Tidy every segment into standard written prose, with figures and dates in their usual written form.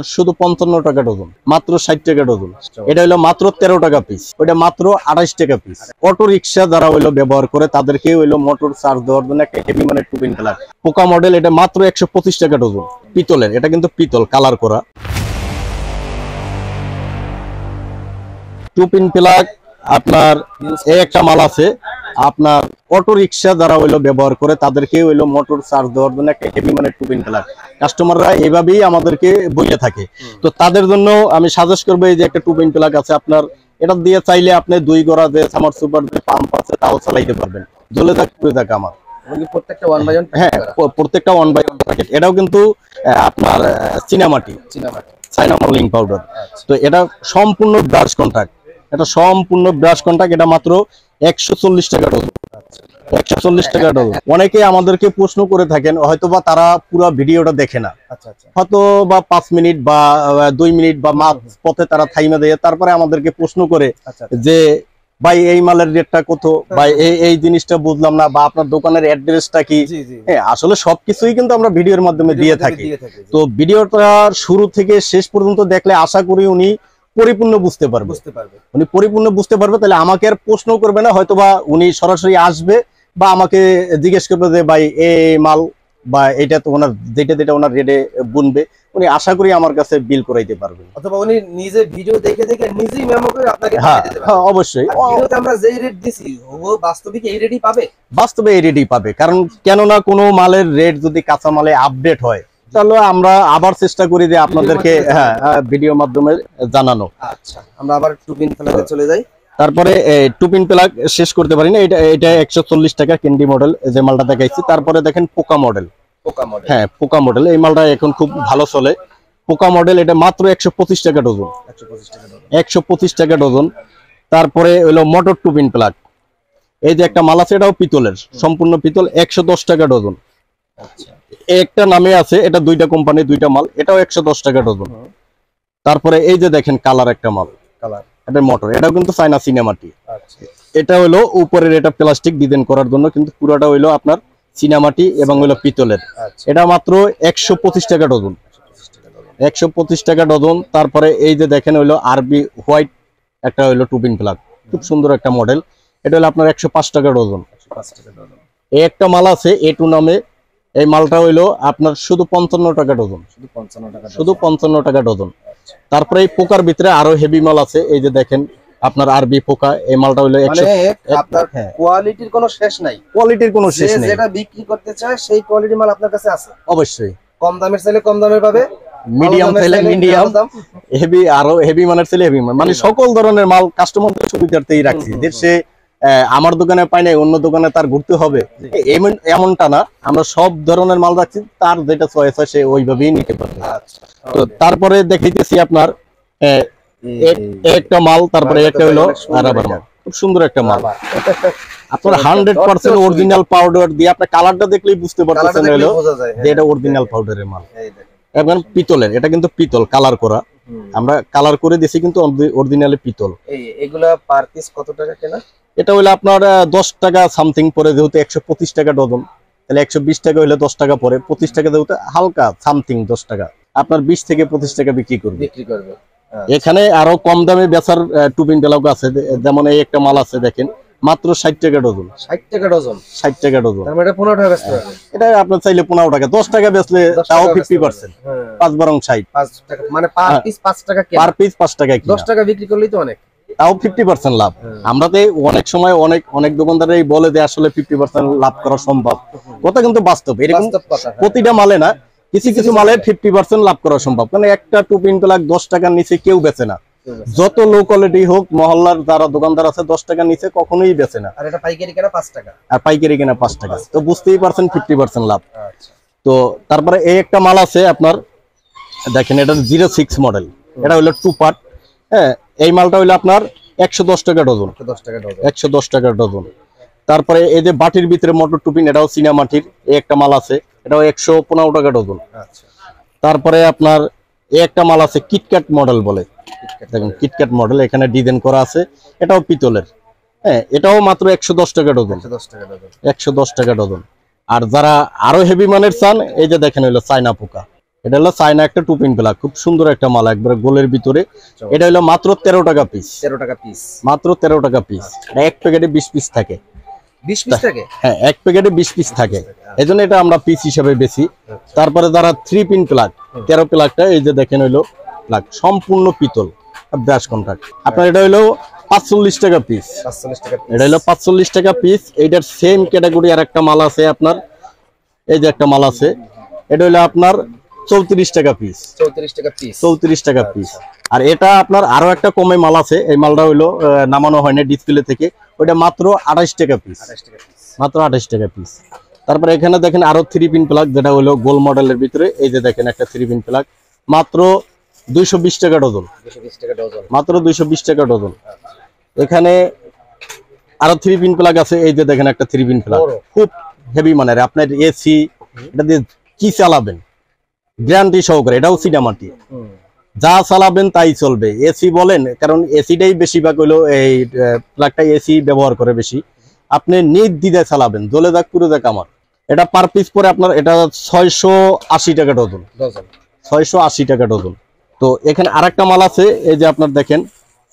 শুধু 55 টাকা ডজন, মাত্র 60 টাকা ডজন। এটা হলো মাত্র 13 টাকা পিস, ওইটা মাত্র 28 টাকা পিস। অটো রিক্সা যারা হইলো ব্যবহার করে তাদেরকে হইলো মোটর চার্জ দেওয়ার জন্য একটা হেভি মানের টুপিন কালার পোকা মডেল, এটা মাত্র 125 টাকা ডজন। পিতলের, এটা কিন্তু পিতল কালার করা টুপিন প্লাগ। আপনার এই একটা মাল আছে, আপনার অটো রিক্সা যারা হইলো ব্যবহার করে তাদেরকে হইলো মোটর চার্জ দেওয়ার জন্য একটা হেভি মানের টুপিন কালার। কাস্টমাররা এইভাবেই আমাদেরকে বইলে থাকে, তো তাদের জন্য আমি সাজেস্ট করবো এই যে একটা টুপিন প্লাগ আছে আপনার, এটা দিয়ে চাইলে আপনি 2 গড়া যে সামার সুপার যে পাম্প আছে তাও চালাইতে পারবেন, জ্বলে থাক পুড়ে থাক আমার। হ্যাঁ, প্রত্যেকটা 1 বাই 1 প্যাকেট। এটাও কিন্তু আপনার চীনামাটি চায়না মলিং পাউডার। তো এটা সম্পূর্ণ ব্রাশ কন্ট্যাক্ট, এটা সম্পূর্ণ ব্রাশ কন্ট্যাক্ট। এটা মাত্র 140 টাকা ডজন। 140 টাকা ডজন। অনেকে আমাদেরকে প্রশ্ন করে থাকেন, হয়তোবা তারা পুরো ভিডিওটা দেখে না, হয়তো বা 5 মিনিট বা 2 মিনিট বা মাঝ পথে তারা থাইমা দেয়, তারপরে আমাদেরকে প্রশ্ন করে যে ভাই এই মালের রেটটা কত, ভাই এই জিনিসটা বুঝলাম না, বা আপনার দোকানের অ্যাড্রেসটা কি। হ্যাঁ, আসলে সবকিছুই কিন্তু আমরা ভিডিওর মাধ্যমে দিয়ে থাকি। তো ভিডিওটা শুরু থেকে শেষ পর্যন্ত দেখলে আশা করি উনি পরিপূর্ণ বুঝতে পারবে। উনি পরিপূর্ণ বুঝতে পারবে, তাহলে আমাকে আর প্রশ্ন করবে না, হয়তোবা উনি সরাসরি আসবে বা আমাকে জিজ্ঞেস করবে যে ভাই এই মাল বা এটা তো ওনার যেটা ওনার রেটে বুনবে, উনি আশা করি আমার কাছে বিল করাইতে পারবেন, অথবা উনি নিজে ভিডিও দেখে নিজেই মেমো করে আপনাকে দিয়ে দিতে পারবে। হ্যাঁ, অবশ্যই। ভিডিওতে আমরা যে রেট দিছি ও বাস্তবিক এই রেটই পাবে, বাস্তবে এই রেটই পাবে। কারণ কেন না কোনো মালের রেট যদি কাঁচা মালে আপডেট হয়, তাহলে আমরা আবার চেষ্টা করি যে আপনাদেরকে ভিডিও মাধ্যমে জানানো। আচ্ছা, আমরা আবার টুপিন প্লাগে চলে যাই। তারপরে টুপিন প্লাগ শেষ করতে পারি না, এটা 140 টাকা ক্যান্ডি মডেল যে মালটা দেখাইছি। তারপরে দেখেন পোকা মডেল। হ্যাঁ, পোকা মডেল, এই মালটা এখন খুব ভালো চলে। পোকা মডেল, এটা মাত্র 125 টাকা ডজন। 125 টাকা ডজন। তারপরে হলো মোটর টুপিন প্লাগ, এই যে একটা মাল আছে, এটাও পিতলের, সম্পূর্ণ পিতল, 110 টাকা ডজন। একটা নামে আছে, এটা 2টা কোম্পানি 2টা মাল, এটাও 110 টাকা ডজন। তারপরে এই যে দেখেন কালার একটা মাল, এটা মোটর, এটাও কিন্তু চায়না সিনেমাটি। এটা হলো উপরের এটা প্লাস্টিক ডিজাইন করার জন্য, কিন্তু পুরোটা হইলো আপনার সিনেমাটি এবং হইলো পিতলের। এটা মাত্র 125 টাকা ডজন। 125 টাকা ডজন। তারপরে এই যে দেখেন হইলো আরবি হোয়াইট একটা হইলো টুপিন প্লাগ, খুব সুন্দর একটা মডেল, এটা হলো আপনার 105 টাকা ডজন। এই একটা মাল আছে A2 নামে, এই মালটা হইলো আপনার শুধু 55 টাকা ডজন। শুধু 55 টাকা ডজন। তারপরে এই পোকার ভিতরে আরো হেভি মাল আছে, এই যে দেখেন আপনার আরবি পোকা, এই মালটা হইলো আপনার কোয়ালিটির কোনো শেষ নাই, কোয়ালিটির কোনো শেষ নেই। যেটা বিক্রি করতে চায় সেই কোয়ালিটির মাল আপনার কাছে আছে। অবশ্যই, কম দামের চাইলে কম দামের পাবে, মিডিয়াম চাইলে মিডিয়াম, হেভি আরো হেভি মানের চাইলে হেভি, মানে সকল ধরনের মাল কাস্টমারদের সুবিধার্থেই রাখছি। দেশে আমার দোকানে পাই নাই, অন্য দোকানে তার ঘুরতে হবে এমনটা না, আমরা সব ধরনের মাল রাখছি, তার যেটা চয়েস হয় সে ওইভাবেই নিতে পারবে। তো তারপরে দেখাইতেছি আপনার একটা মাল, তারপরে একটা হলো রাবার মাল, খুব সুন্দর একটা মাল। আপনার 100% অরিজিনাল পাউডার দিয়ে, আপনার কালারটা দেখলেই বুঝতে পারতেছেন হলো যে এটা অরিজিনাল পাউডারের মাল। এবং পিতলের, এটা কিন্তু পিতল কালার করা, আমরা কালার করে দিছি কিন্তু অরিজিনালি পিতল। এগুলা পার পিস কত টাকা কেনা? এটা হলো আপনার 10 টাকা সামথিং পরে, যেহেতু 125 টাকা ডজন, তাহলে 120 টাকা হলে 10 টাকা পরে, 25 টাকা যেহেতু হালকা সামথিং 10 টাকা, আপনার 20 থেকে 25 টাকা বিক্রি করবে। এখানে আরো কম দামে বেচার টুপিন প্লাগ আছে, যেমন এই একটা মাল আছে দেখেন, মাত্র 60 টাকা ডজন। 60 টাকা ডজন। 60 টাকা ডজন। তার মানে 15 টাকা বেচতে হবে। এটা আপনার চাইলে 15 টাকা, 10 টাকা বেচলে তাও 50%, 5 বরং 60। 5 টাকা মানে পার পিস 5 টাকা কি? পার পিস 5 টাকা কি? 10 টাকা বিক্রি করলেই তো অনেক, তাও 50% লাভ। আমরা তো অনেক সময় অনেক দোকানদারই বলে যে আসলে 50% লাভ করা সম্ভব, কথা কিন্তু বাস্তব। এরকম প্রতিটা মালে না, কিছু মালে 50% লাভ করা সম্ভব। কারণ একটা টুপিন প্লাগ 10 টাকার নিচে কেউ বেচে না, যত লো কোয়ালিটি হোক, মহল্লার যারা দোকানদার আছে 10 টাকার নিচে কখনোই বেচে না। আর এটা পাইকারি কেনা 5 টাকা, আর পাইকারি কেনা 5 টাকা, তো বুঝতেই পারছেন 50% লাভ। তো তারপরে এই একটা মাল আছে আপনার দেখেন, এটা 06 মডেল, এটা হলো 2 পার্ট। হ্যাঁ, এই মালটা হইলো আপনার 110 টাকা ডজন। 110 টাকা ডজন। তারপরে এই যে বাটির ভিতরে মোটর টুপিন, এটাও চীনা মাটির, এই একটা মাল আছে, এটাও 115 টাকা ডজন। তারপরে আপনার এই একটা মাল আছে কিটক্যাট মডেল বলে, দেখেন কিটক্যাট মডেল, এখানে ডিজাইন করা আছে, এটাও পিতলের। হ্যাঁ, এটাও মাত্র 110 টাকা ডজন। 110 টাকা ডজন। আর যারা আরো হেভি মানের চান, এই যে দেখেন হইলো চায়না পোকা, এটা হলো চায়না একটা 2 পিন প্লাগ, খুব সুন্দর একটা মাল, একবারে গোলের ভিতরে। এটা হলো মাত্র 13 টাকা পিস। 13 টাকা পিস, মাত্র 13 টাকা পিস। এটা এক প্যাকেটে 20 পিস থাকে। 20 পিস থাকে? হ্যাঁ, এক প্যাকেটে 20 পিস থাকে, এজন্য এটা আমরা পিস হিসেবে বেশি। তারপরে যারা 3 পিন প্লাগ, 13 প্লাগটা এই যে দেখেন হইলো প্লাগ সম্পূর্ণ পিতল, ব্রাশ কন্টাক্ট। আপনার এটা হইলো 45 টাকা পিস। 45 টাকা পিস। এটা হলো 45 টাকা পিস। এইটার সেম ক্যাটাগরি আর একটা মাল আছে আপনার, এই যে একটা মাল আছে, এটা হলো আপনার 34 টাকা পিস। 34 টাকা পিস। 34 টাকা পিস। আর এটা আপনার আরো একটা কমে মাল আছে, এই মালটা হইলো নামানো হয় না ডিসপ্লে থেকে, ওইটা মাত্র 28 টাকা পিস। 28 টাকা পিস। মাত্র 28 টাকা পিস। তারপরে এখানে দেখেন আরো 3 পিন প্লাগ, যেটা হলো গোল মডেলের ভিতরে। এই যে দেখেন একটা 3 পিন প্লাগ, মাত্র 220 টাকা ডজন। 220 টাকা ডজন। মাত্র 220 টাকা ডজন। এখানে আরো 3 পিন প্লাগ আছে, এই যে দেখেন একটা 3 পিন প্লাগ, খুব হেভি মানের। আপনার এসি এটা দিয়ে কি চালাবেন গ্যারান্টি সহকারে, এটাও সিনামাটি, যা চালাবেন তাই চলবে। এসি বলেন, কারণ এসিটাই বেশিরভাগ হলো এই প্লাগটা এসি ব্যবহার করে বেশি। আপনি নির্দ্বিধায় চালাবেন, জ্বলে যাক পুরো যাক আমার। এটা পার পিস পরে আপনার এটা 680 টাকা ডজন। 680 টাকা ডজন। তো এখানে আরেকটা মাল আছে, এই যে আপনার দেখেন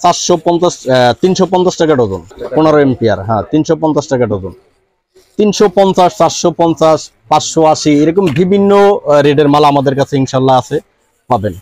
350 টাকা ডজন, 15 এম্পিয়ার। হ্যাঁ, 350 টাকা ডজন। 350, 450, 580 এরকম বিভিন্ন রেটের মাল আমাদের কাছে ইনশাল্লাহ আছে, পাবেন।